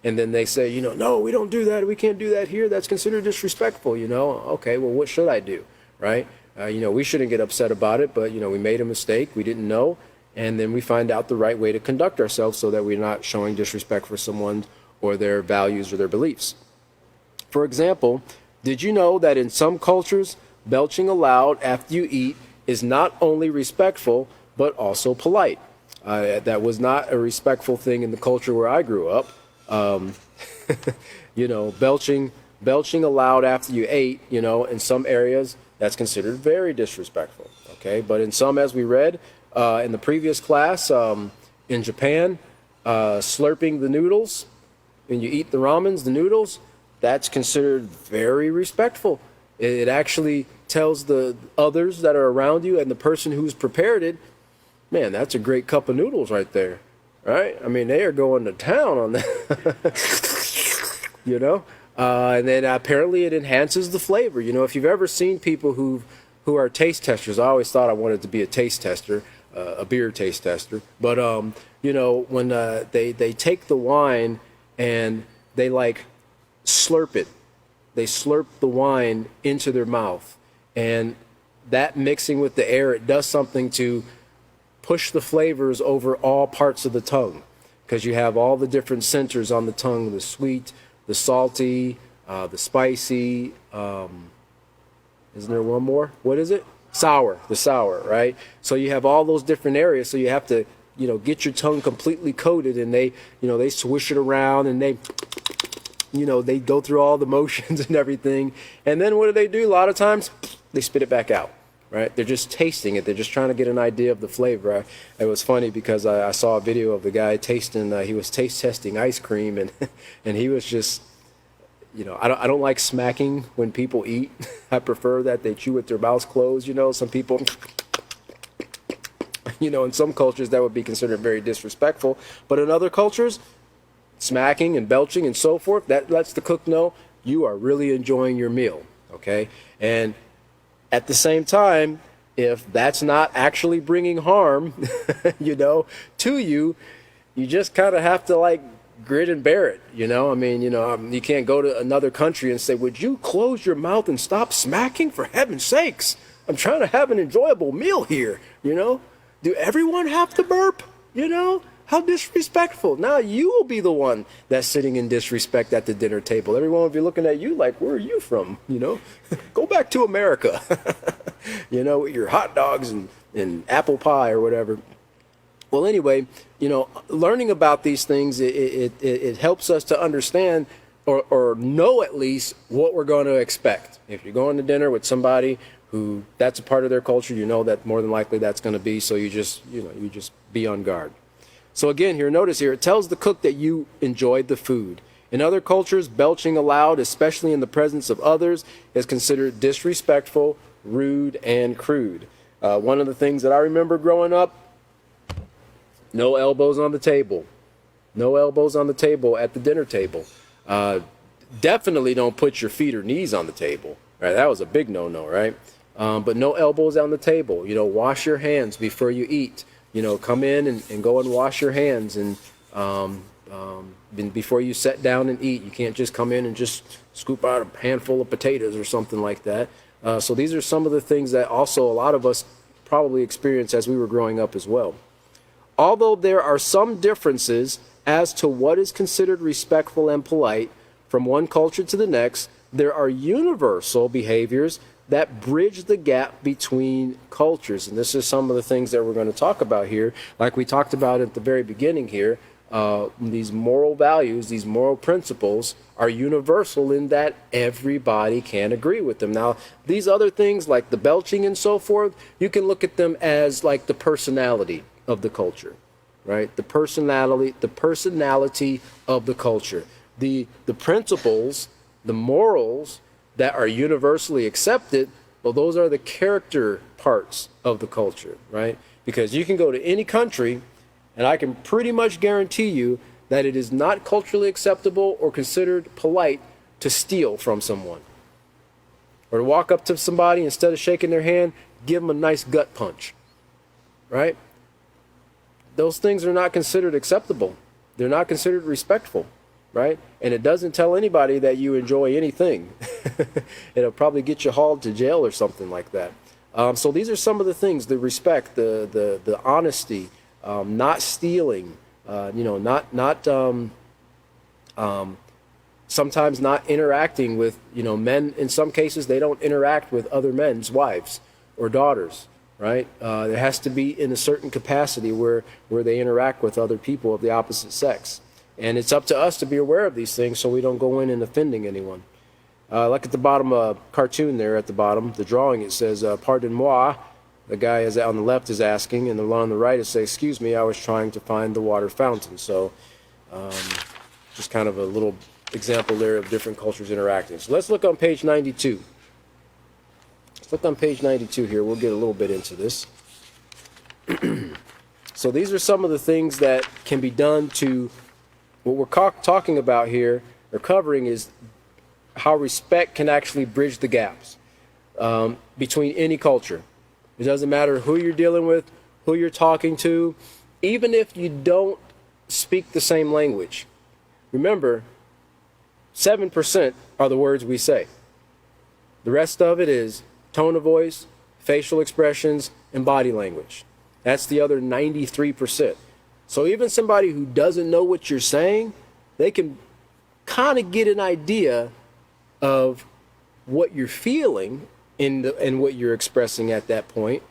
[SPEAKER 1] And then they say, no, we don't do that. We can't do that here. That's considered disrespectful, Okay, well, what should I do, right? We shouldn't get upset about it, but, we made a mistake. We didn't know. And then we find out the right way to conduct ourselves so that we're not showing disrespect for someone or their values or their beliefs. For example, did you know that in some cultures, belching aloud after you eat is not only respectful, but also polite? That was not a respectful thing in the culture where I grew up. Belching aloud after you ate, in some areas, that's considered very disrespectful. Okay, but in some, as we read in the previous class, in Japan, slurping the noodles, when you eat the ramens, the noodles, that's considered very respectful. It actually tells the others that are around you and the person who's prepared it, man, that's a great cup of noodles right there, right? I mean, they are going to town on that, and then apparently it enhances the flavor. If you've ever seen people who are taste testers, I always thought I wanted to be a taste tester, a beer taste tester. But, when they take the wine and they slurp it, they slurp the wine into their mouth, and that mixing with the air, it does something to push the flavors over all parts of the tongue, because you have all the different centers on the tongue, the sweet, the salty, the spicy, isn't there one more? What is it? The sour, right? So you have all those different areas, so you have to, get your tongue completely coated, and they swish it around, and they go through all the motions and everything. And then what do? A lot of times, they spit it back out, right? They're just tasting it. They're just trying to get an idea of the flavor. It was funny because I saw a video of the guy tasting, he was taste testing ice cream, and and he was just, I don't like smacking when people eat. I prefer that they chew with their mouths closed. Some people, in some cultures that would be considered very disrespectful. But in other cultures, smacking and belching and so forth, that lets the cook know you are really enjoying your meal, okay? And at the same time, if that's not actually bringing harm, to you, you just kind of have to grit and bear it, you can't go to another country and say, would you close your mouth and stop smacking, for heaven's sakes? I'm trying to have an enjoyable meal here, Do everyone have to burp, How disrespectful. Now you will be the one that's sitting in disrespect at the dinner table. Everyone will be looking at you like, where are you from? Go back to America, with your hot dogs and apple pie or whatever. Well, anyway, learning about these things, it helps us to understand or know at least what we're going to expect. If you're going to dinner with somebody who that's a part of their culture, that more than likely that's going to be. So you just be on guard. So again, notice here, it tells the cook that you enjoyed the food. In other cultures, belching aloud, especially in the presence of others, is considered disrespectful, rude, and crude. One of the things that I remember growing up, no elbows on the table. No elbows on the table at the dinner table. Definitely don't put your feet or knees on the table. Right? That was a big no-no, right? But no elbows on the table. Wash your hands before you eat. Come in and go and wash your hands, and before you sit down and eat, you can't just come in and just scoop out a handful of potatoes or something like that. So these are some of the things that also a lot of us probably experienced as we were growing up as well. Although there are some differences as to what is considered respectful and polite, from one culture to the next, there are universal behaviors that bridge the gap between cultures. And this is some of the things that we're going to talk about here. Like we talked about at the very beginning here, these moral values, these moral principles are universal in that everybody can agree with them. Now, these other things like the belching and so forth, you can look at them as like the personality of the culture, right? The personality of the culture. The principles, the morals that are universally accepted, well, those are the character parts of the culture, right? Because you can go to any country, and I can pretty much guarantee you that it is not culturally acceptable or considered polite to steal from someone. Or to walk up to somebody, instead of shaking their hand, give them a nice gut punch, right? Those things are not considered acceptable. They're not considered respectful, right? And it doesn't tell anybody that you enjoy anything. It'll probably get you hauled to jail or something like that. So these are some of the things: the respect, the honesty, not stealing, sometimes not interacting with, men. In some cases, they don't interact with other men's wives or daughters, right? There has to be in a certain capacity where they interact with other people of the opposite sex. And it's up to us to be aware of these things so we don't go in and offending anyone. Like at the bottom cartoon there at the bottom, the drawing, it says, pardon-moi. The guy is on the left is asking, and the one on the right is saying, excuse me, I was trying to find the water fountain. So just kind of a little example there of different cultures interacting. So let's look on page 92. Let's look on page 92 here. We'll get a little bit into this. So these are some of the things that can be done to, what we're talking about here, or covering, is how respect can actually bridge the gaps between any culture. It doesn't matter who you're dealing with, who you're talking to, even if you don't speak the same language. Remember, 7% are the words we say. The rest of it is tone of voice, facial expressions, and body language. That's the other 93%. So even somebody who doesn't know what you're saying, they can kind of get an idea of what you're feeling and what you're expressing at that point,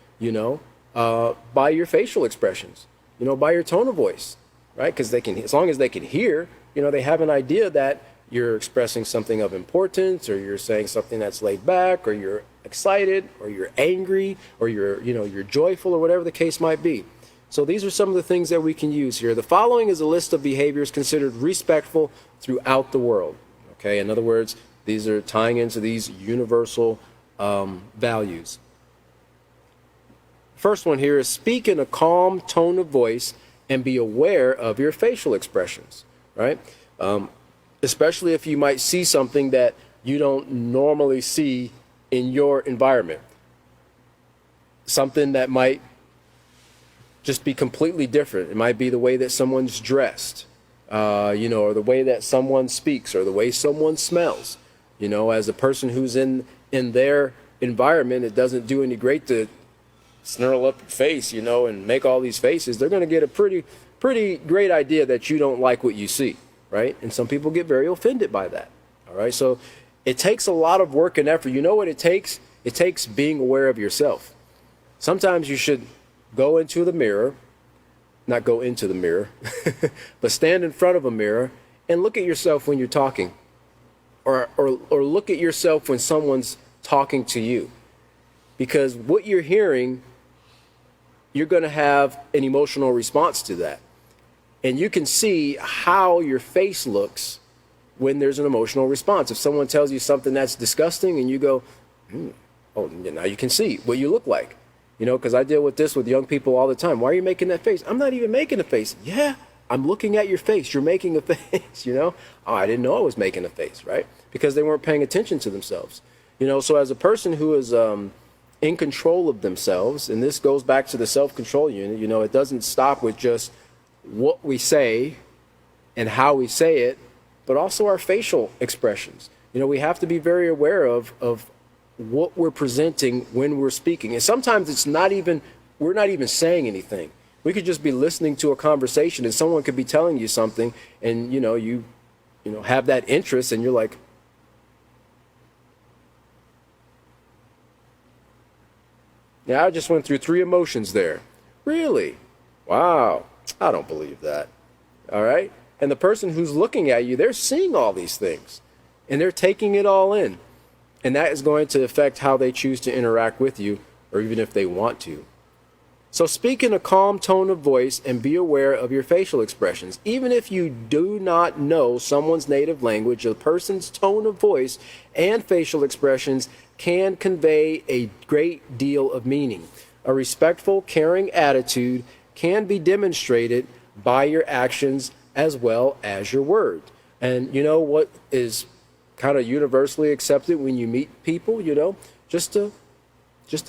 [SPEAKER 1] by your facial expressions, by your tone of voice, right? Because they can, as long as they can hear, they have an idea that you're expressing something of importance, or you're saying something that's laid back, or you're excited, or you're angry, or you're joyful, or whatever the case might be. So these are some of the things that we can use here. The following is a list of behaviors considered respectful throughout the world. Okay, in other words, these are tying into these universal values. First one here is speak in a calm tone of voice and be aware of your facial expressions, right? Especially if you might see something that you don't normally see in your environment. Something that might just be completely different. It might be the way that someone's dressed, or the way that someone speaks, or the way someone smells. As a person who's in their environment, it doesn't do any great to snarl up your face, and make all these faces. They're going to get a pretty great idea that you don't like what you see, right? And some people get very offended by that, all right? So it takes a lot of work and effort. You know what it takes? It takes being aware of yourself. Sometimes you should go into the mirror, not go into the mirror, but stand in front of a mirror and look at yourself when you're talking, or look at yourself when someone's talking to you. Because what you're hearing, you're going to have an emotional response to that. And you can see how your face looks when there's an emotional response. If someone tells you something that's disgusting and you go, oh, now you can see what you look like. Because I deal with this with young people all the time. Why are you making that face? I'm not even making a face. Yeah, I'm looking at your face. You're making a face, Oh, I didn't know I was making a face, right? Because they weren't paying attention to themselves. So as a person who is in control of themselves, and this goes back to the self-control unit, it doesn't stop with just what we say and how we say it, but also our facial expressions. We have to be very aware of what we're presenting when we're speaking. And sometimes we're not even saying anything. We could just be listening to a conversation, and someone could be telling you something, and you have that interest, and you're like, yeah, I just went through 3 emotions there. Really? Wow. I don't believe that. All right? And the person who's looking at you, they're seeing all these things, and they're taking it all in. And that is going to affect how they choose to interact with you, or even if they want to. So speak in a calm tone of voice and be aware of your facial expressions. Even if you do not know someone's native language, a person's tone of voice and facial expressions can convey a great deal of meaning. A respectful, caring attitude can be demonstrated by your actions as well as your words. And you know what is kind of universally accepted when you meet people, just a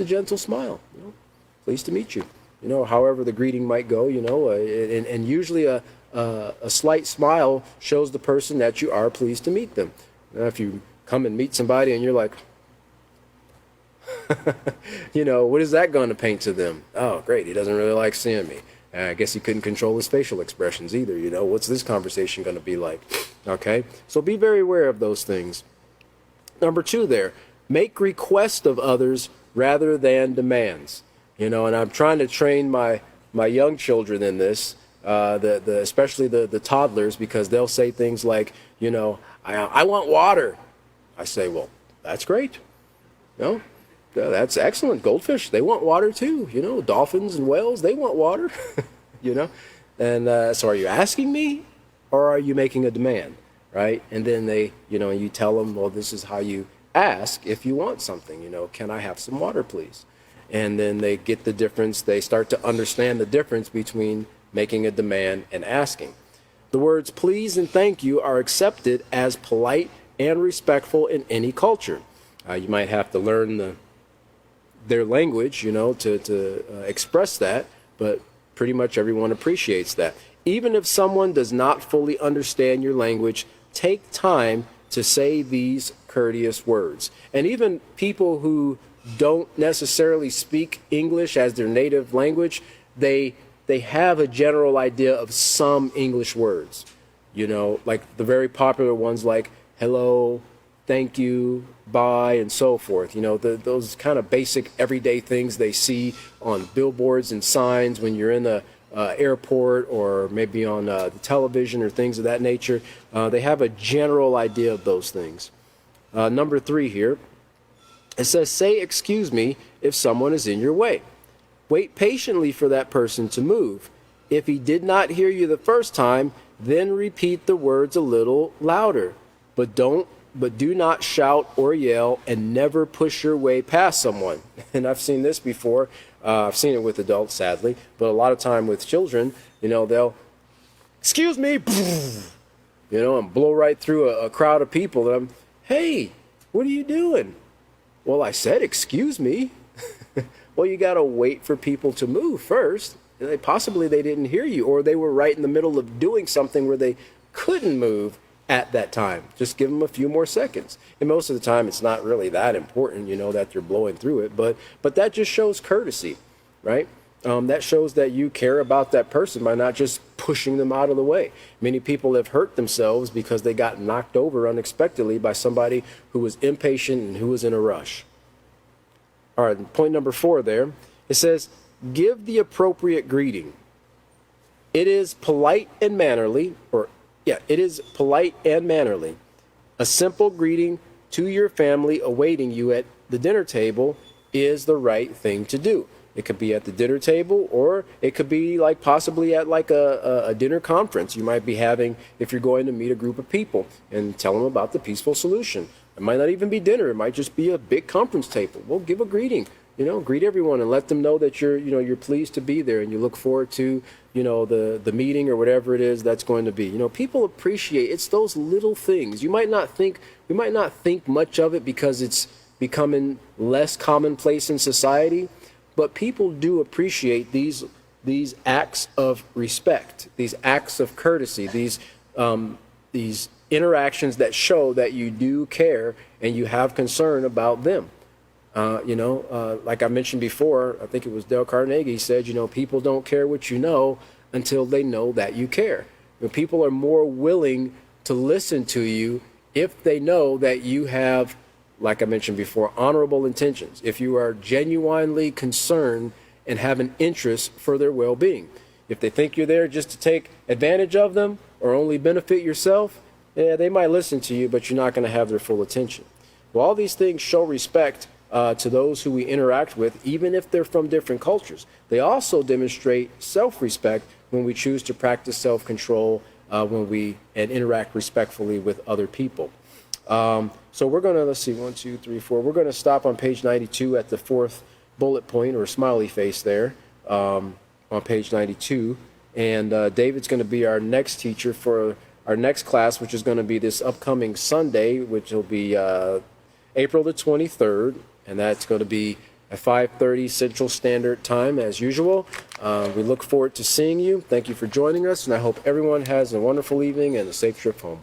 [SPEAKER 1] gentle smile, pleased to meet you, however the greeting might go, and usually a slight smile shows the person that you are pleased to meet them. Now, if you come and meet somebody and you're like, what is that going to paint to them? Oh, great, he doesn't really like seeing me. I guess he couldn't control his facial expressions either. What's this conversation going to be like? Okay, so be very aware of those things. Number 2 there, make requests of others rather than demands. And I'm trying to train my young children in this, especially the toddlers, because they'll say things like, I want water. I say, well, that's great. That's excellent. Goldfish, they want water too. Dolphins and whales, they want water. And so are you asking me, or are you making a demand, right? And then they, you tell them, well, this is how you ask if you want something. Can I have some water, please? And then they get the difference. They start to understand the difference between making a demand and asking. The words please and thank you are accepted as polite and respectful in any culture. You might have to learn their language, to express that, but pretty much everyone appreciates that. Even if someone does not fully understand your language, take time to say these courteous words. And even people who don't necessarily speak English as their native language, they have a general idea of some English words, like the very popular ones like hello, thank you, bye, and so forth. Those kind of basic everyday things they see on billboards and signs when you're in the airport, or maybe on the television or things of that nature. They have a general idea of those things. Number 3 here, it says, say excuse me if someone is in your way. Wait patiently for that person to move. If he did not hear you the first time, then repeat the words a little louder. But do not shout or yell, and never push your way past someone. And I've seen this before. I've seen it with adults, sadly, but a lot of time with children, they'll, excuse me, and blow right through a crowd of people. And I'm, hey, what are you doing? Well, I said, excuse me. Well, you got to wait for people to move first. Possibly they didn't hear you, or they were right in the middle of doing something where they couldn't move at that time. Just give them a few more seconds. And most of the time, it's not really that important, that you're blowing through it. But that just shows courtesy, right? That shows that you care about that person by not just pushing them out of the way. Many people have hurt themselves because they got knocked over unexpectedly by somebody who was impatient and who was in a rush. All right, point number 4 there. It says, give the appropriate greeting. It is polite and mannerly, it is polite and mannerly. A simple greeting to your family awaiting you at the dinner table is the right thing to do. It could be at the dinner table, or it could be like possibly at like a dinner conference you might be having if you're going to meet a group of people and tell them about the peaceful solution. It might not even be dinner. It might just be a big conference table. Well, give a greeting. Greet everyone and let them know that you're pleased to be there and you look forward to, the meeting or whatever it is that's going to be. People appreciate, it's those little things. We might not think much of it because it's becoming less commonplace in society, but people do appreciate these acts of respect, these acts of courtesy, these interactions that show that you do care and you have concern about them. Like I mentioned before, I think it was Dale Carnegie said, people don't care what you know until they know that you care. People are more willing to listen to you if they know that you have, like I mentioned before, honorable intentions, if you are genuinely concerned and have an interest for their well-being. If they think you're there just to take advantage of them or only benefit yourself, yeah, they might listen to you, but you're not going to have their full attention. Well, all these things show respect to those who we interact with, even if they're from different cultures. They also demonstrate self-respect when we choose to practice self-control and interact respectfully with other people. So we're going to, let's see, 1, 2, 3, 4. We're going to stop on page 92 at the 4th bullet point or smiley face there on page 92. And David's going to be our next teacher for our next class, which is going to be this upcoming Sunday, which will be April the 23rd. And that's going to be at 5:30 Central Standard Time as usual. We look forward to seeing you. Thank you for joining us, and I hope everyone has a wonderful evening and a safe trip home.